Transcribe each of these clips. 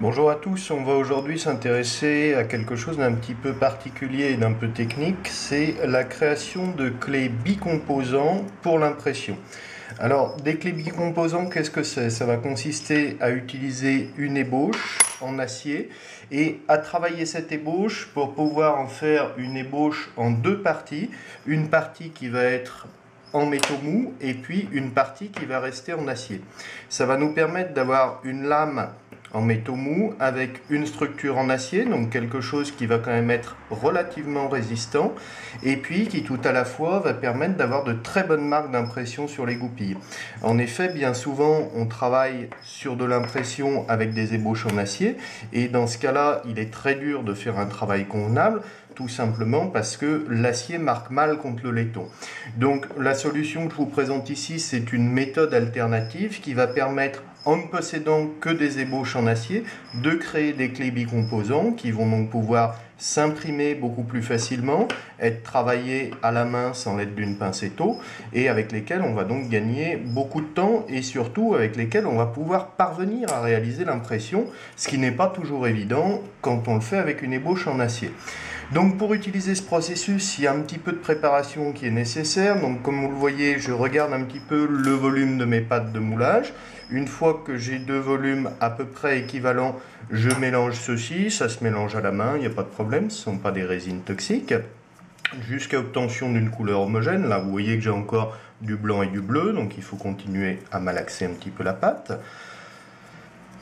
Bonjour à tous, on va aujourd'hui s'intéresser à quelque chose d'un petit peu particulier et d'un peu technique, c'est la création de clés bicomposants pour l'impression. Alors, des clés bicomposants, qu'est-ce que c'est? Ça va consister à utiliser une ébauche en acier et à travailler cette ébauche pour pouvoir en faire une ébauche en deux parties. Une partie qui va être en métaux mous et puis une partie qui va rester en acier. Ça va nous permettre d'avoir une lame en métaux mous avec une structure en acier, donc quelque chose qui va quand même être relativement résistant et puis qui tout à la fois va permettre d'avoir de très bonnes marques d'impression sur les goupilles. En effet, bien souvent on travaille sur de l'impression avec des ébauches en acier et dans ce cas-là il est très dur de faire un travail convenable, tout simplement parce que l'acier marque mal contre le laiton. Donc la solution que je vous présente ici, c'est une méthode alternative qui va permettre, en ne possédant que des ébauches en acier, de créer des clés bicomposants qui vont donc pouvoir s'imprimer beaucoup plus facilement, être travaillées à la main sans l'aide d'une pincetto et avec lesquelles on va donc gagner beaucoup de temps et surtout avec lesquelles on va pouvoir parvenir à réaliser l'impression, ce qui n'est pas toujours évident quand on le fait avec une ébauche en acier. Donc pour utiliser ce processus, il y a un petit peu de préparation qui est nécessaire. Donc comme vous le voyez, je regarde un petit peu le volume de mes pâtes de moulage. Une fois que j'ai deux volumes à peu près équivalents, je mélange ceci. Ça se mélange à la main, il n'y a pas de problème, ce ne sont pas des résines toxiques. Jusqu'à obtention d'une couleur homogène. Là, vous voyez que j'ai encore du blanc et du bleu, donc il faut continuer à malaxer un petit peu la pâte.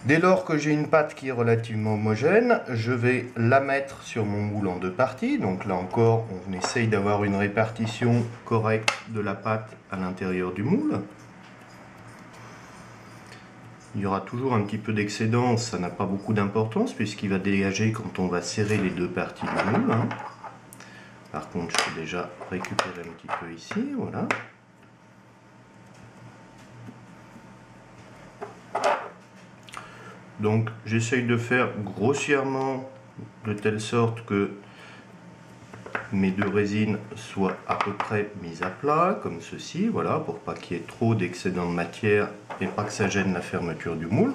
Dès lors que j'ai une pâte qui est relativement homogène, je vais la mettre sur mon moule en deux parties. Donc là encore, on essaye d'avoir une répartition correcte de la pâte à l'intérieur du moule. Il y aura toujours un petit peu d'excédent, ça n'a pas beaucoup d'importance puisqu'il va dégager quand on va serrer les deux parties du moule. Par contre, je peux déjà récupérer un petit peu ici, voilà. Donc j'essaye de faire grossièrement de telle sorte que mes deux résines soient à peu près mises à plat, comme ceci, voilà, pour pas qu'il y ait trop d'excédent de matière et pas que ça gêne la fermeture du moule.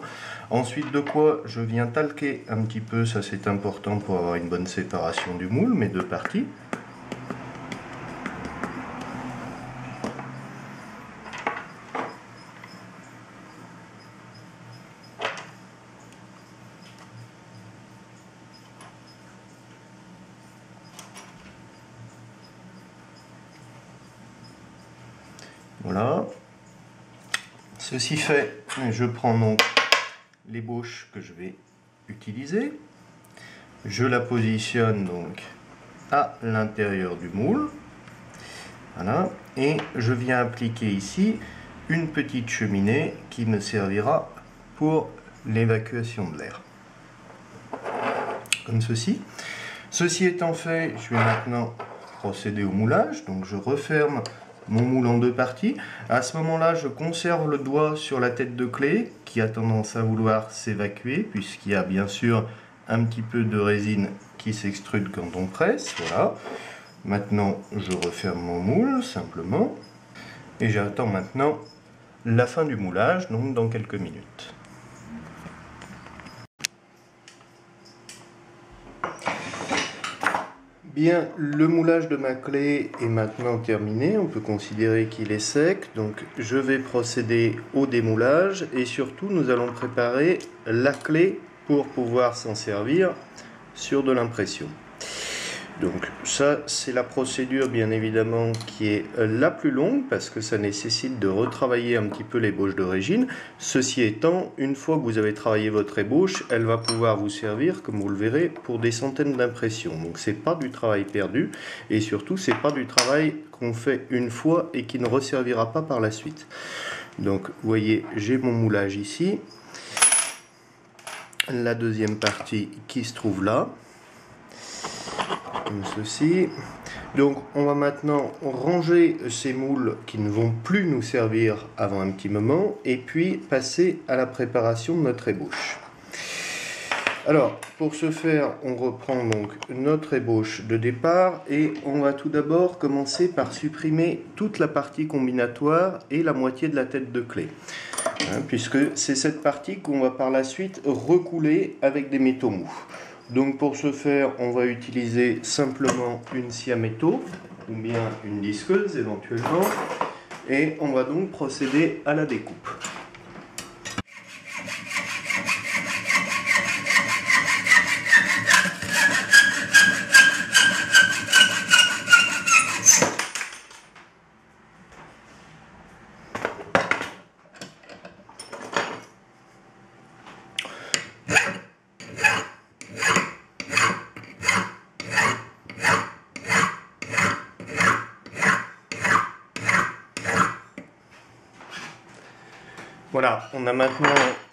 Ensuite de quoi je viens talquer un petit peu, ça c'est important pour avoir une bonne séparation du moule, mes deux parties. Voilà. Ceci fait, je prends donc l'ébauche que je vais utiliser. Je la positionne donc à l'intérieur du moule. Voilà. Et je viens appliquer ici une petite cheminée qui me servira pour l'évacuation de l'air. Comme ceci. Ceci étant fait, je vais maintenant procéder au moulage. Donc je referme mon moule en deux parties. À ce moment-là, je conserve le doigt sur la tête de clé qui a tendance à vouloir s'évacuer puisqu'il y a bien sûr un petit peu de résine qui s'extrude quand on presse. Voilà. Maintenant, je referme mon moule simplement et j'attends maintenant la fin du moulage, donc dans quelques minutes. Bien, le moulage de ma clé est maintenant terminé, on peut considérer qu'il est sec, donc je vais procéder au démoulage et surtout nous allons préparer la clé pour pouvoir s'en servir sur de l'impression. Donc ça c'est la procédure bien évidemment qui est la plus longue parce que ça nécessite de retravailler un petit peu l'ébauche d'origine. Ceci étant, une fois que vous avez travaillé votre ébauche, elle va pouvoir vous servir, comme vous le verrez, pour des centaines d'impressions. Donc c'est pas du travail perdu et surtout c'est pas du travail qu'on fait une fois et qui ne resservira pas par la suite. Donc vous voyez, j'ai mon moulage ici, la deuxième partie qui se trouve là. Comme ceci. Donc on va maintenant ranger ces moules qui ne vont plus nous servir avant un petit moment et puis passer à la préparation de notre ébauche. Alors pour ce faire, on reprend donc notre ébauche de départ et on va tout d'abord commencer par supprimer toute la partie combinatoire et la moitié de la tête de clé. puisque c'est cette partie qu'on va par la suite recouler avec des métaux mous. Donc pour ce faire, on va utiliser simplement une scie à métaux ou bien une disqueuse éventuellement, et on va donc procéder à la découpe. Voilà, on a maintenant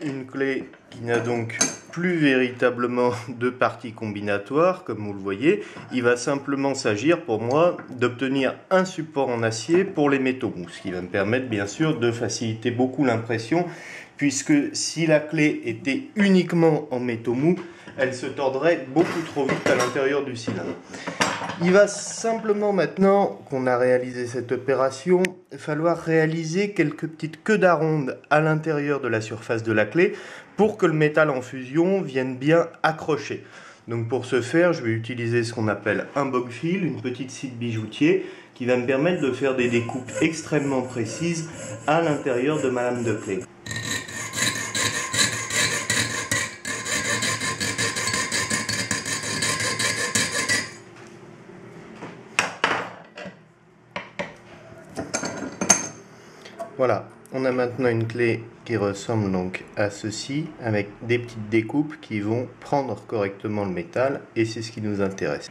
une clé qui n'a donc plus véritablement de partie combinatoire, comme vous le voyez. Il va simplement s'agir pour moi d'obtenir un support en acier pour les métaux mous, ce qui va me permettre bien sûr de faciliter beaucoup l'impression, puisque si la clé était uniquement en métaux mous, elle se tordrait beaucoup trop vite à l'intérieur du cylindre. Il va simplement, maintenant qu'on a réalisé cette opération, falloir réaliser quelques petites queues d'aronde à l'intérieur de la surface de la clé pour que le métal en fusion vienne bien accrocher. Donc pour ce faire, je vais utiliser ce qu'on appelle un bog-fil, une petite scie de bijoutier, qui va me permettre de faire des découpes extrêmement précises à l'intérieur de ma lame de clé. Voilà, on a maintenant une clé qui ressemble donc à ceci, avec des petites découpes qui vont prendre correctement le métal, et c'est ce qui nous intéresse.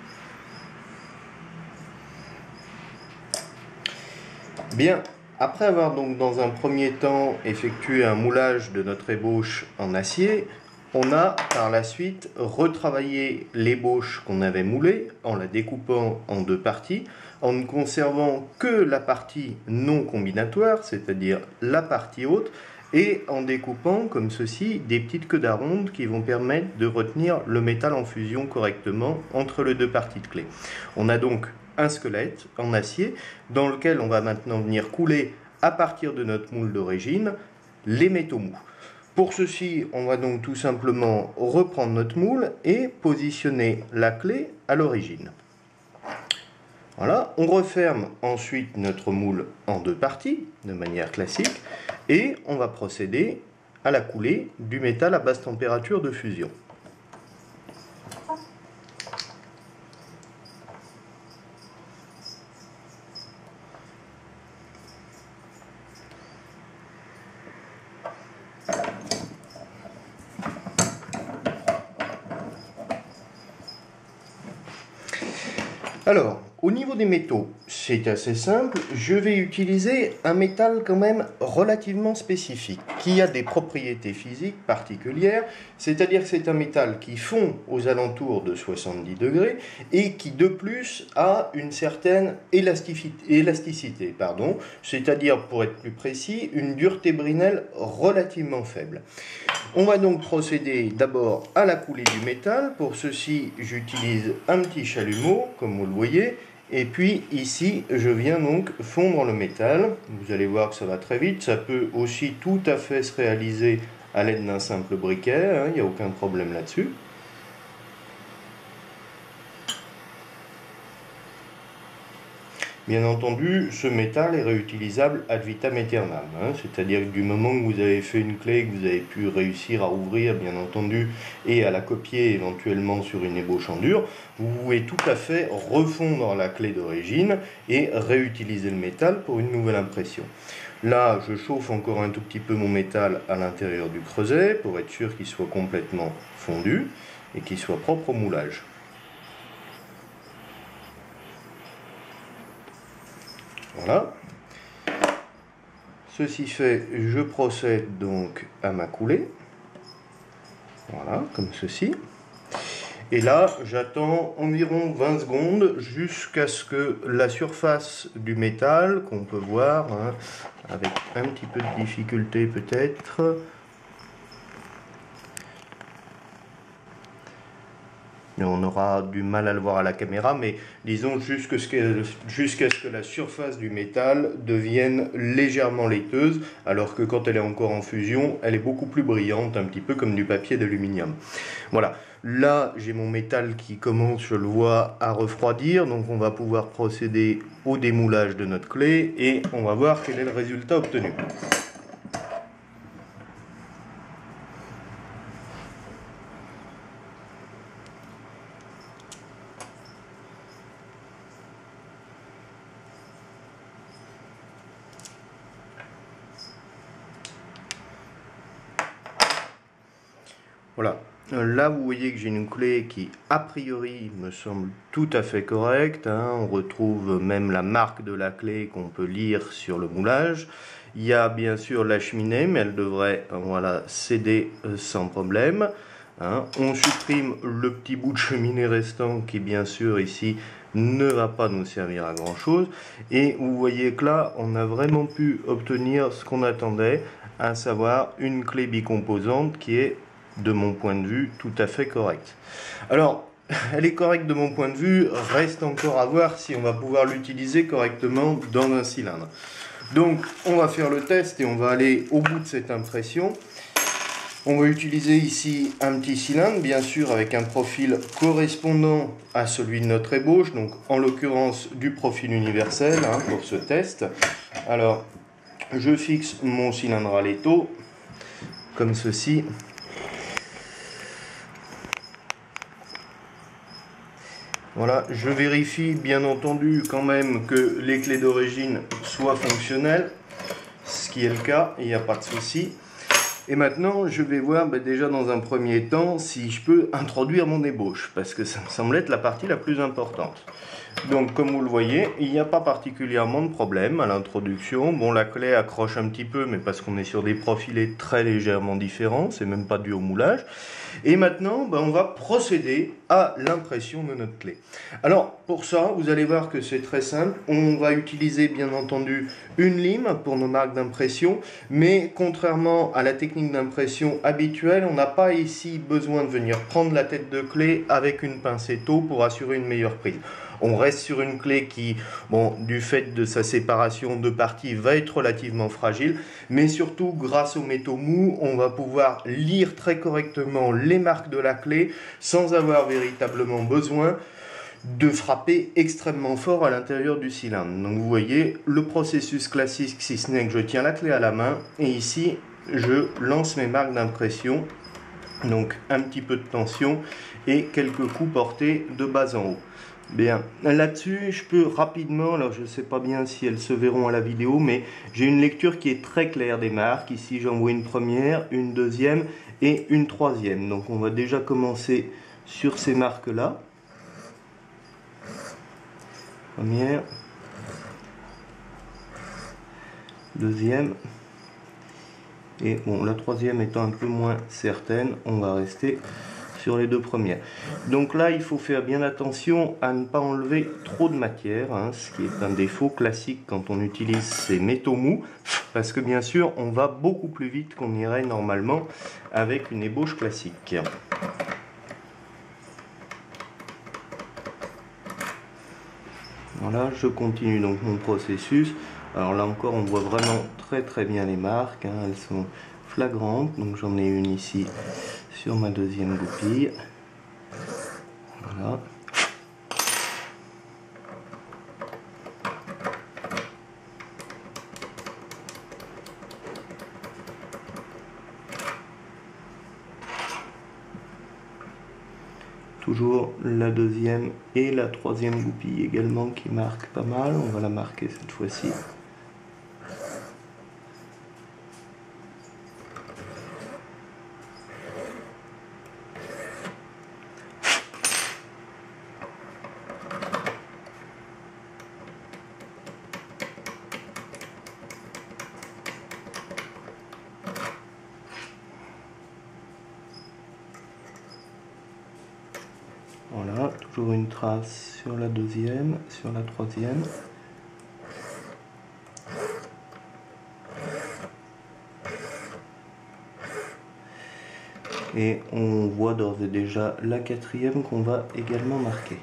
Bien, après avoir donc dans un premier temps effectué un moulage de notre ébauche en acier, on a par la suite retravaillé l'ébauche qu'on avait moulée en la découpant en deux parties, en ne conservant que la partie non combinatoire, c'est-à-dire la partie haute, et en découpant comme ceci des petites queues d'aronde qui vont permettre de retenir le métal en fusion correctement entre les deux parties de clé. On a donc un squelette en acier dans lequel on va maintenant venir couler à partir de notre moule d'origine les métaux mous. Pour ceci, on va donc tout simplement reprendre notre moule et positionner la clé à l'origine. Voilà, on referme ensuite notre moule en deux parties, de manière classique, et on va procéder à la coulée du métal à basse température de fusion. Alors, au niveau des métaux, c'est assez simple. Je vais utiliser un métal quand même relativement spécifique, qui a des propriétés physiques particulières, c'est-à-dire que c'est un métal qui fond aux alentours de 70 degrés et qui de plus a une certaine élasticité, c'est-à-dire pour être plus précis, une dureté brinelle relativement faible. On va donc procéder d'abord à la coulée du métal. Pour ceci, j'utilise un petit chalumeau, comme vous le voyez. Et puis ici, je viens donc fondre le métal. Vous allez voir que ça va très vite. Ça peut aussi tout à fait se réaliser à l'aide d'un simple briquet. Il n'y a aucun problème là-dessus. Bien entendu, ce métal est réutilisable ad vitam aeternam, c'est-à-dire que du moment que vous avez fait une clé, que vous avez pu réussir à ouvrir, bien entendu, et à la copier éventuellement sur une ébauche en dur, vous pouvez tout à fait refondre la clé d'origine et réutiliser le métal pour une nouvelle impression. Là, je chauffe encore un tout petit peu mon métal à l'intérieur du creuset pour être sûr qu'il soit complètement fondu et qu'il soit propre au moulage. Voilà. Ceci fait, je procède donc à ma coulée. Voilà, comme ceci. Et là, j'attends environ 20 secondes jusqu'à ce que la surface du métal, qu'on peut voir, avec un petit peu de difficulté peut-être, On aura du mal à le voir à la caméra, mais disons jusqu'à ce que la surface du métal devienne légèrement laiteuse, alors que quand elle est encore en fusion, elle est beaucoup plus brillante, un petit peu comme du papier d'aluminium. Voilà, là j'ai mon métal qui commence, je le vois, à refroidir, donc on va pouvoir procéder au démoulage de notre clé et on va voir quel est le résultat obtenu. Voilà, là vous voyez que j'ai une clé qui a priori me semble tout à fait correcte, hein. On retrouve même la marque de la clé qu'on peut lire sur le moulage. Il y a bien sûr la cheminée, mais elle devrait voilà, céder sans problème, hein. On supprime le petit bout de cheminée restant qui bien sûr ici ne va pas nous servir à grand chose, et vous voyez que là on a vraiment pu obtenir ce qu'on attendait, à savoir une clé bicomposante qui est, de mon point de vue, tout à fait correcte. Alors, elle est correcte de mon point de vue, reste encore à voir si on va pouvoir l'utiliser correctement dans un cylindre. Donc, on va faire le test et on va aller au bout de cette impression. On va utiliser ici un petit cylindre, bien sûr avec un profil correspondant à celui de notre ébauche, donc en l'occurrence du profil universel, hein, pour ce test. Alors, je fixe mon cylindre à l'étau, comme ceci. Voilà, je vérifie bien entendu quand même que les clés d'origine soient fonctionnelles, ce qui est le cas, il n'y a pas de souci. Et maintenant, je vais voir déjà dans un premier temps si je peux introduire mon ébauche, parce que ça me semble être la partie la plus importante. Donc comme vous le voyez, il n'y a pas particulièrement de problème à l'introduction. Bon, la clé accroche un petit peu, mais parce qu'on est sur des profilés très légèrement différents, c'est même pas dû au moulage. Et maintenant, on va procéder à l'impression de notre clé. Alors pour ça, vous allez voir que c'est très simple. On va utiliser bien entendu une lime pour nos marques d'impression, mais contrairement à la technique d'impression habituelle, on n'a pas ici besoin de venir prendre la tête de clé avec une pincetto pour assurer une meilleure prise. On reste sur une clé qui, du fait de sa séparation de parties, va être relativement fragile, mais surtout grâce aux métaux mous, on va pouvoir lire très correctement les marques de la clé sans avoir véritablement besoin de frapper extrêmement fort à l'intérieur du cylindre. Donc vous voyez le processus classique, si ce n'est que je tiens la clé à la main et ici je lance mes marques d'impression, donc un petit peu de tension et quelques coups portés de bas en haut. Bien, là-dessus, je peux rapidement, alors je ne sais pas bien si elles se verront à la vidéo, mais j'ai une lecture qui est très claire des marques. Ici, j'en vois une première, une deuxième et une troisième. Donc, on va déjà commencer sur ces marques-là. Première, deuxième, et bon, la troisième étant un peu moins certaine, on va rester sur les deux premières. Donc là, il faut faire bien attention à ne pas enlever trop de matière, hein, ce qui est un défaut classique quand on utilise ces métaux mous, parce que bien sûr, on va beaucoup plus vite qu'on irait normalement avec une ébauche classique. Voilà, je continue donc mon processus. Alors là encore, on voit vraiment très bien les marques, hein, elles sont flagrantes. Donc j'en ai une ici sur ma deuxième goupille. Voilà. Toujours la deuxième et la troisième goupille également qui marquent pas mal. On va la marquer cette fois-ci. Voilà, toujours une trace sur la deuxième, sur la troisième. Et on voit d'ores et déjà la quatrième qu'on va également marquer.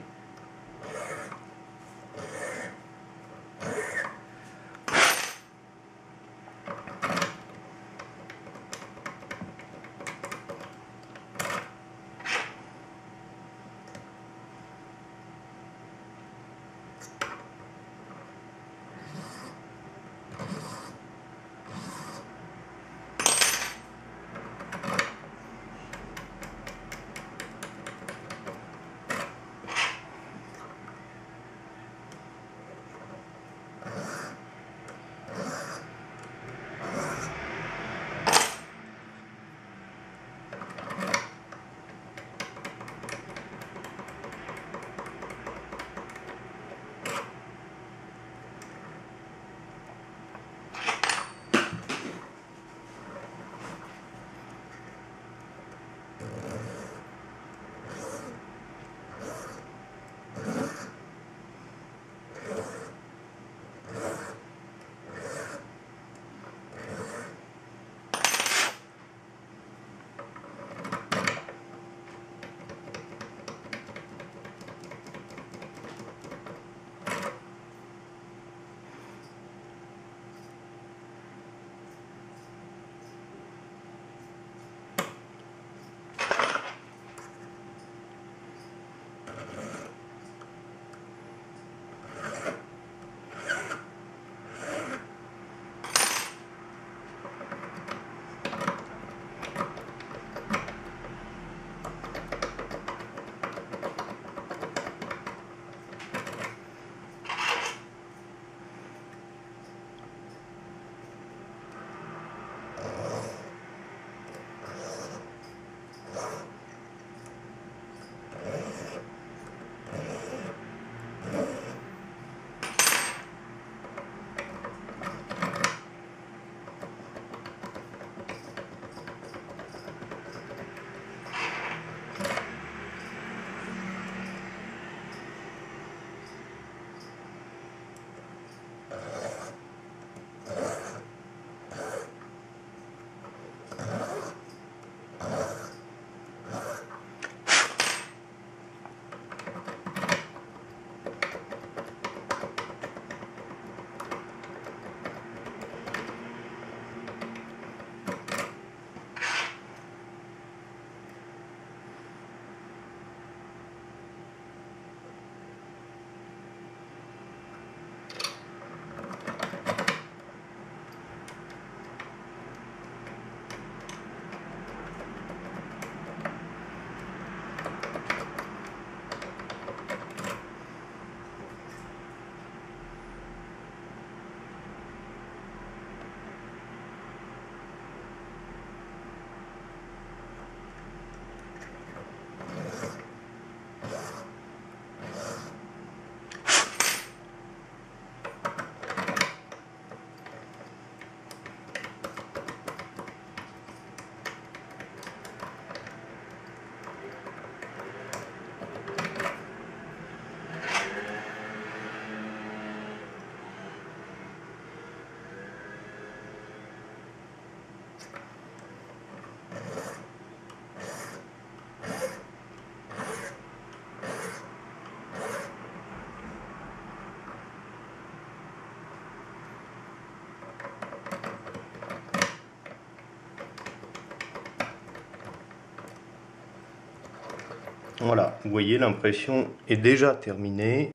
Voilà, vous voyez, l'impression est déjà terminée.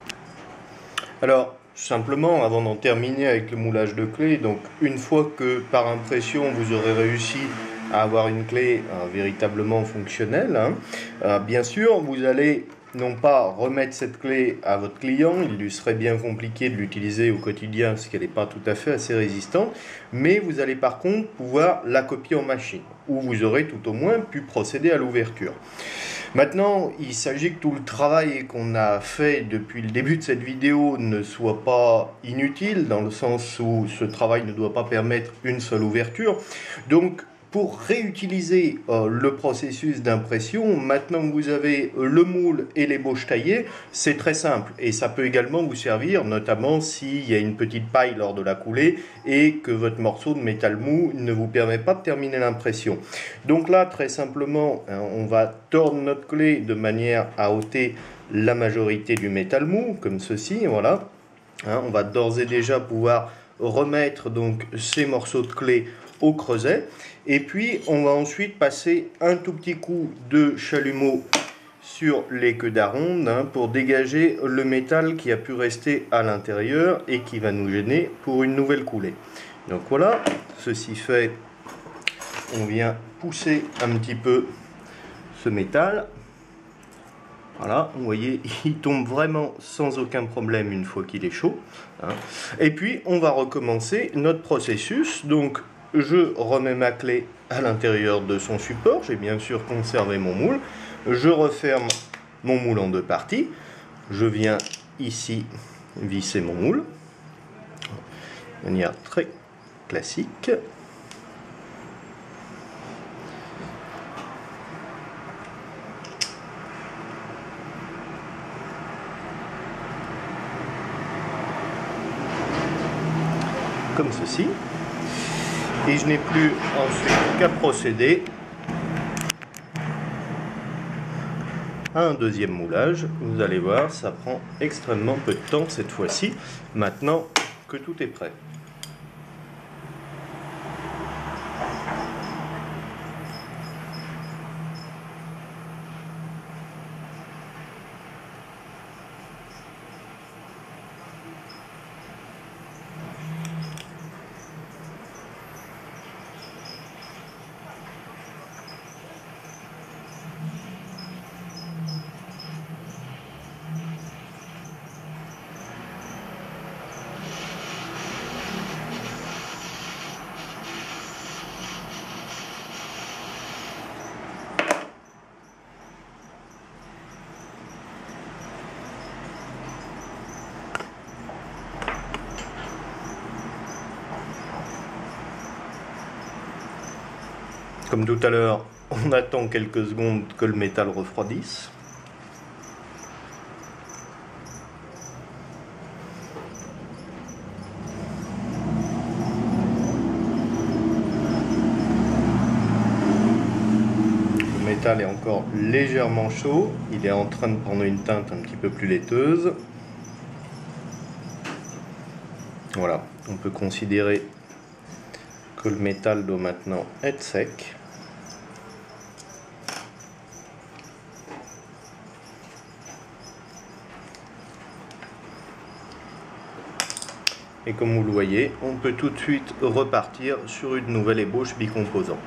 Alors, simplement, avant d'en terminer avec le moulage de clé, donc une fois que par impression vous aurez réussi à avoir une clé véritablement fonctionnelle, bien sûr, vous allez non pas remettre cette clé à votre client, il lui serait bien compliqué de l'utiliser au quotidien parce qu'elle n'est pas tout à fait assez résistante, mais vous allez par contre pouvoir la copier en machine, où vous aurez tout au moins pu procéder à l'ouverture. Maintenant, il s'agit que tout le travail qu'on a fait depuis le début de cette vidéo ne soit pas inutile, dans le sens où ce travail ne doit pas permettre une seule ouverture. Donc, pour réutiliser le processus d'impression, maintenant que vous avez le moule et l'ébauche taillée, c'est très simple et ça peut également vous servir, notamment s'il y a une petite paille lors de la coulée et que votre morceau de métal mou ne vous permet pas de terminer l'impression. Donc là, très simplement, on va tordre notre clé de manière à ôter la majorité du métal mou, comme ceci, voilà. On va d'ores et déjà pouvoir remettre donc ces morceaux de clé au creuset. Et puis, on va ensuite passer un tout petit coup de chalumeau sur les queues d'aronde pour dégager le métal qui a pu rester à l'intérieur et qui va nous gêner pour une nouvelle coulée. Donc voilà, ceci fait, on vient pousser un petit peu ce métal. Voilà, vous voyez, il tombe vraiment sans aucun problème une fois qu'il est chaud. Et puis, on va recommencer notre processus. Donc, je remets ma clé à l'intérieur de son support. J'ai bien sûr conservé mon moule. Je referme mon moule en deux parties. Je viens ici visser mon moule. De manière très classique. Comme ceci. Et je n'ai plus ensuite qu'à procéder à un deuxième moulage. Vous allez voir, ça prend extrêmement peu de temps cette fois-ci, maintenant que tout est prêt. Comme tout à l'heure, on attend quelques secondes que le métal refroidisse. Le métal est encore légèrement chaud, il est en train de prendre une teinte un petit peu plus laiteuse. Voilà, on peut considérer que le métal doit maintenant être sec. Et comme vous le voyez, on peut tout de suite repartir sur une nouvelle ébauche bicomposant.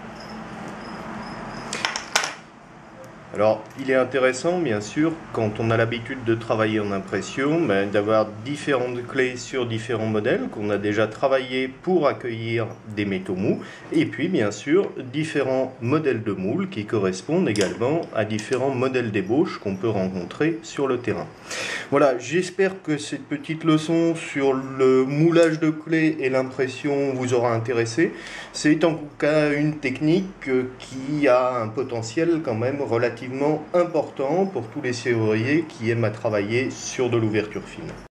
Alors, il est intéressant, bien sûr, quand on a l'habitude de travailler en impression, d'avoir différentes clés sur différents modèles qu'on a déjà travaillé pour accueillir des métaux mous, et puis, bien sûr, différents modèles de moules qui correspondent également à différents modèles d'ébauche qu'on peut rencontrer sur le terrain. Voilà, j'espère que cette petite leçon sur le moulage de clés et l'impression vous aura intéressé. C'est en tout cas une technique qui a un potentiel quand même relativement important pour tous les serruriers qui aiment à travailler sur de l'ouverture fine.